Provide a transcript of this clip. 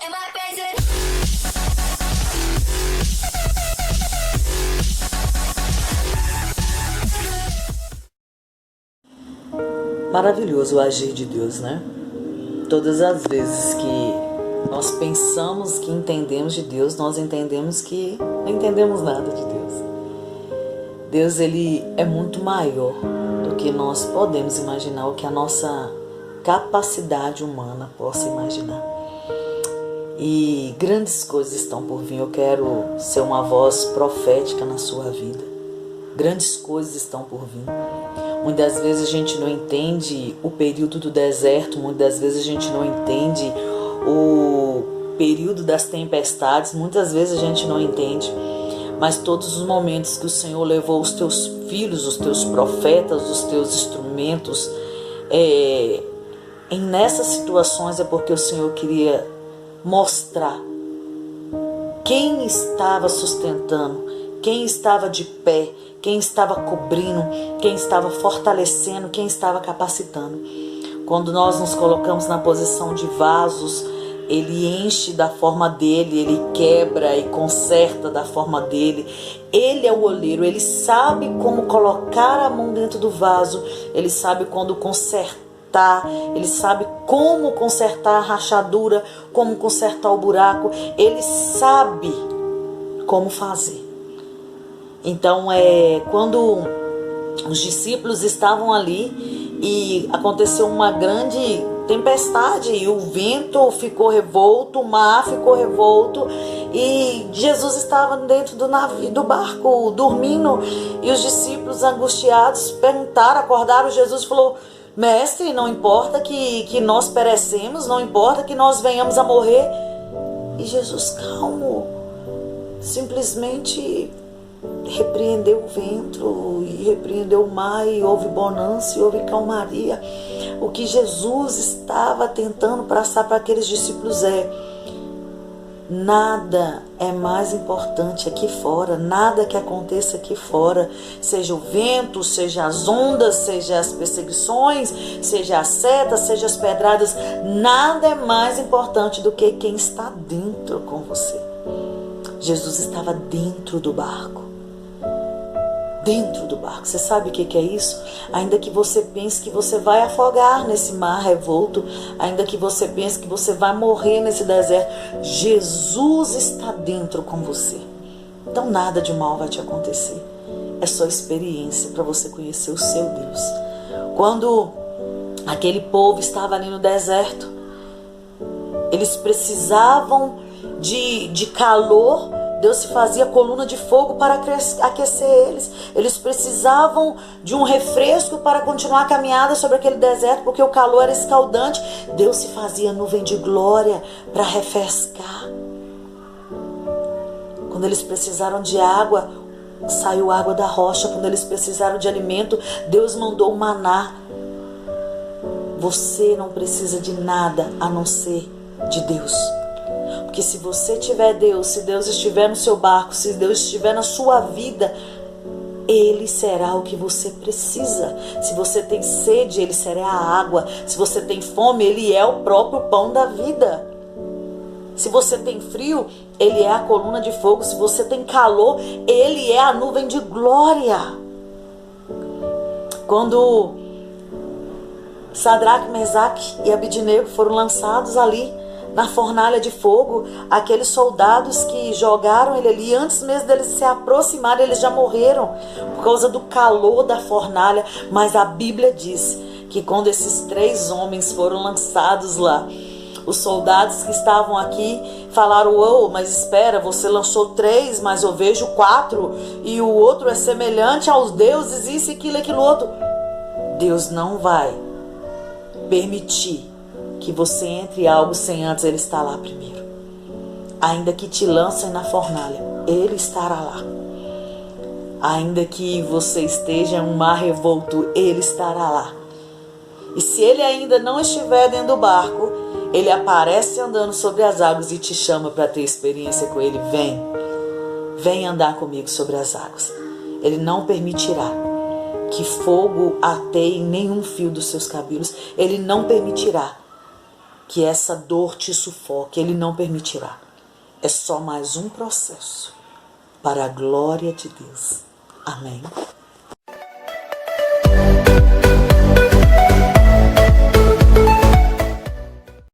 Am I crazy? Maravilhoso o agir de Deus, né? Todas as vezes que nós pensamos que entendemos de Deus, nós entendemos que não entendemos nada de Deus. Deus, ele é muito maior do que nós podemos imaginar, o que a nossa capacidade humana possa imaginar. E grandes coisas estão por vir. Eu quero ser uma voz profética na sua vida. Grandes coisas estão por vir. Muitas vezes a gente não entende o período do deserto, muitas vezes a gente não entende o período das tempestades, muitas vezes a gente não entende. Mas todos os momentos que o Senhor levou os teus filhos, os teus profetas, os teus instrumentos, nessas situações é porque o Senhor queria mostrar quem estava sustentando, quem estava de pé, quem estava cobrindo, quem estava fortalecendo, quem estava capacitando. Quando nós nos colocamos na posição de vasos, Ele enche da forma dele, Ele quebra e conserta da forma dele. Ele é o oleiro, Ele sabe como colocar a mão dentro do vaso, Ele sabe quando consertar, Ele sabe como consertar a rachadura, como consertar o buraco, Ele sabe como fazer. Então, quando os discípulos estavam ali e aconteceu uma grande tempestade e o vento ficou revolto, o mar ficou revolto e Jesus estava dentro do navio, do barco, dormindo, e os discípulos angustiados perguntaram, acordaram Jesus e falou: Mestre, não importa que nós perecemos, não importa que nós venhamos a morrer. E Jesus, calmo, simplesmente repreendeu o vento e repreendeu o mar, e houve bonança e houve calmaria. O que Jesus estava tentando passar para aqueles discípulos nada é mais importante aqui fora, nada que aconteça aqui fora, seja o vento, seja as ondas, seja as perseguições, seja as setas, seja as pedradas, nada é mais importante do que quem está dentro com você. Jesus estava dentro do barco. Dentro do barco. Você sabe o que é isso? Ainda que você pense que você vai afogar nesse mar revolto, ainda que você pense que você vai morrer nesse deserto, Jesus está dentro com você. Então nada de mal vai te acontecer. É só experiência para você conhecer o seu Deus. Quando aquele povo estava ali no deserto, eles precisavam de calor. Deus se fazia coluna de fogo para aquecer eles. Eles precisavam de um refresco para continuar a caminhada sobre aquele deserto, porque o calor era escaldante. Deus se fazia nuvem de glória para refrescar. Quando eles precisaram de água, saiu água da rocha. Quando eles precisaram de alimento, Deus mandou o maná. Você não precisa de nada a não ser de Deus. Porque se você tiver Deus, se Deus estiver no seu barco, se Deus estiver na sua vida, Ele será o que você precisa. Se você tem sede, Ele será a água. Se você tem fome, Ele é o próprio pão da vida. Se você tem frio, Ele é a coluna de fogo. Se você tem calor, Ele é a nuvem de glória. Quando Sadraque, Mesaque e Abidnego foram lançados ali na fornalha de fogo, aqueles soldados que jogaram ele ali, antes mesmo deles se aproximarem, eles já morreram por causa do calor da fornalha. Mas a Bíblia diz que quando esses 3 homens foram lançados lá, os soldados que estavam aqui falaram: "Oh, mas espera, você lançou 3, mas eu vejo 4, e o outro é semelhante aos deuses, isso, aquilo outro." Deus não vai permitir que você entre em algo sem antes Ele estar lá primeiro. Ainda que te lancem na fornalha, Ele estará lá. Ainda que você esteja em um mar revolto, Ele estará lá. E se Ele ainda não estiver dentro do barco, Ele aparece andando sobre as águas e te chama para ter experiência com Ele. Vem andar comigo sobre as águas. Ele não permitirá que fogo ateie nenhum fio dos seus cabelos. Ele não permitirá que essa dor te sufoque. Ele não permitirá. É só mais um processo para a glória de Deus. Amém.